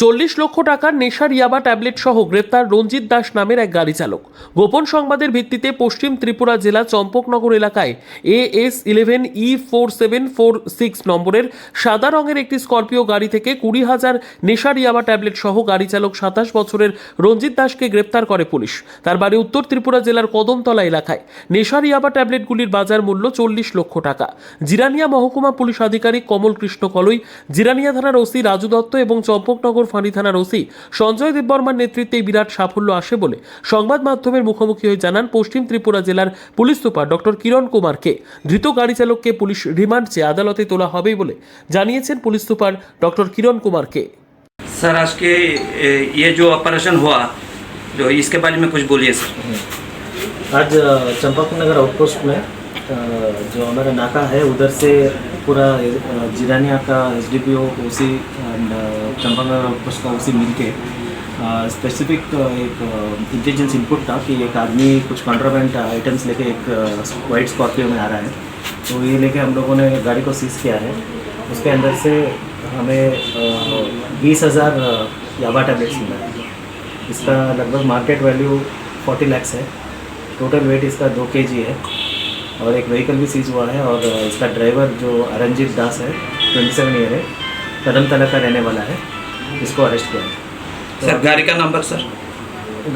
40 লক্ষ টাকার নেশার ইয়াবা ট্যাবলেট সহ গ্রেপ্তার রঞ্জিত দাস নামের এক গাড়ি চালক। গোপন সংবাদের ভিত্তিতে পশ্চিম ত্রিপুরা জেলা চম্পকনগর এলাকায় AS11E4746 নম্বরের সাদা রঙের একটি স্করপিও গাড়ি থেকে 20,000 নেশার ইয়াবা ট্যাবলেট সহ গাড়ি চালক 27 বছরের রঞ্জিত দাসকে গ্রেপ্তার করে পুলিশ। তার বাড়ি উত্তর ত্রিপুরা জেলার কদমতলা এলাকায়। নেশার ইয়াবা ট্যাবলেটগুলির বাজার মূল্য 40 লক্ষ টাকা। জিরানিয়া মহকুমা পুলিশ আধিকারিক কমল কৃষ্ণ কলই, জিরানিয়া থানার ওসি রাজু দত্ত এবং চম্পকনগর ফাঁড়ি থানার ওসি সঞ্জয় দেববর্মার নেতৃত্বে এই বিরাট সাফল্য আসে বলে সংবাদ মাধ্যমের মুখোমুখি হয়ে জানান পশ্চিম ত্রিপুরা জেলার পুলিশ সুপার ডক্টর কিরণ কুমারকে। ধৃত গাড়ি চালককে পুলিশ রিমান্ড চেয়ে আদালতে তোলা হবে বলে জানিয়েছেন পুলিশ সুপার ডক্টর কিরণ কুমারকে। सर आज के ये जो ऑपरेशन हुआ जो इसके बारे में कुछ बोलिए सर। आज चंपाकनगर आउटपोस्ट में जो हमारा नाका है उधर से पूरा जिरानिया का एसडीपीओ ओसी एंड चंपाकनगर आउटपोस्ट का ओसी मिलके स्पेसिफिक एक इंटेलिजेंस इनपुट था कि एक आदमी कुछ कॉन्ट्राबैंड आइटम्स लेके एक वाइट स्कॉर्पियो में आ रहा है। तो ये लेके हम लोगों ने गाड़ी को सीज किया है। उसके अंदर से हमें 20,000 याबा टैबलेट्स मिला है। इसका लगभग मार्केट वैल्यू 40 लाख है। टोटल वेट इसका 2 kg है और एक व्हीकल भी सीज हुआ है। और इसका ड्राइवर जो रंजीत दास है 27 ईयर है, कदमतला का रहने वाला है, इसको अरेस्ट किया है। सर गाड़ी का नंबर सर?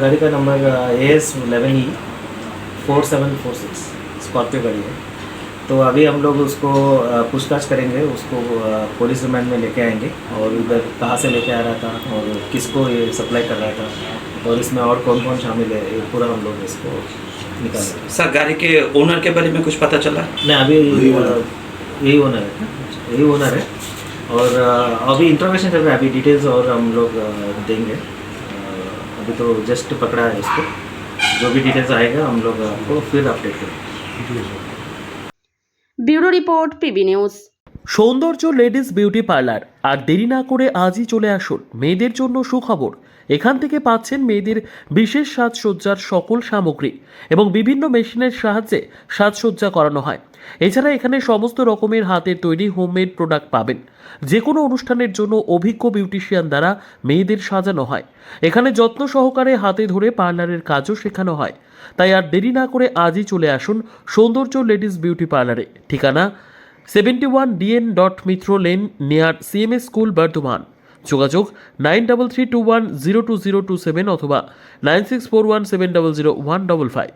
गाड़ी का नंबर AS11E4746 स्कॉर्पियो गाड़ी है। तो अभी हम लोग उसको पूछताछ करेंगे, उसको पुलिस रिमांड में लेके आएंगे और उधर कहाँ से लेके आ रहा था और किसको ये सप्लाई कर रहा था और इसमें और कौन कौन शामिल है, ये पूरा हम लोग इसको निकालेंगे। सर गाड़ी के ओनर के बारे में कुछ पता चला? नहीं, अभी यही ओनर है और अभी इंफॉर्मेशन चल रहा है, अभी डिटेल्स और हम लोग देंगे। अभी तो जस्ट पकड़ा है इसको, जो भी डिटेल्स आएगा हम लोग आपको फिर अपडेट करेंगे। Bureau report PB news. সৌন্দর্য লেডিস বিউটি পার্লার। আর দেরি না করে আজই চলে আসুন। মেয়েদের জন্য সুখবর, এখান থেকে পাচ্ছেন মেয়েদের বিশেষ সাজসজ্জার সকল সামগ্রী এবং বিভিন্ন মেশিনের সাহায্যে সাজসজ্জা করানো হয়। এছাড়া এখানে সমস্ত রকমের হাতের তৈরি হোমমেড প্রোডাক্ট পাবেন। যে কোনো অনুষ্ঠানের জন্য অভিজ্ঞ বিউটিশিয়ান দ্বারা মেয়েদের সাজানো হয়। এখানে যত্ন সহকারে হাতে ধরে পার্লারের কাজও শেখানো হয়। তাই আর দেরি না করে আজই চলে আসুন সৌন্দর্য লেডিস বিউটি পার্লারে। ঠিকানা 71 DN Mitra lane near CMS school Bardhaman. যোগাযোগ 9331020027 অথবা 9641700155।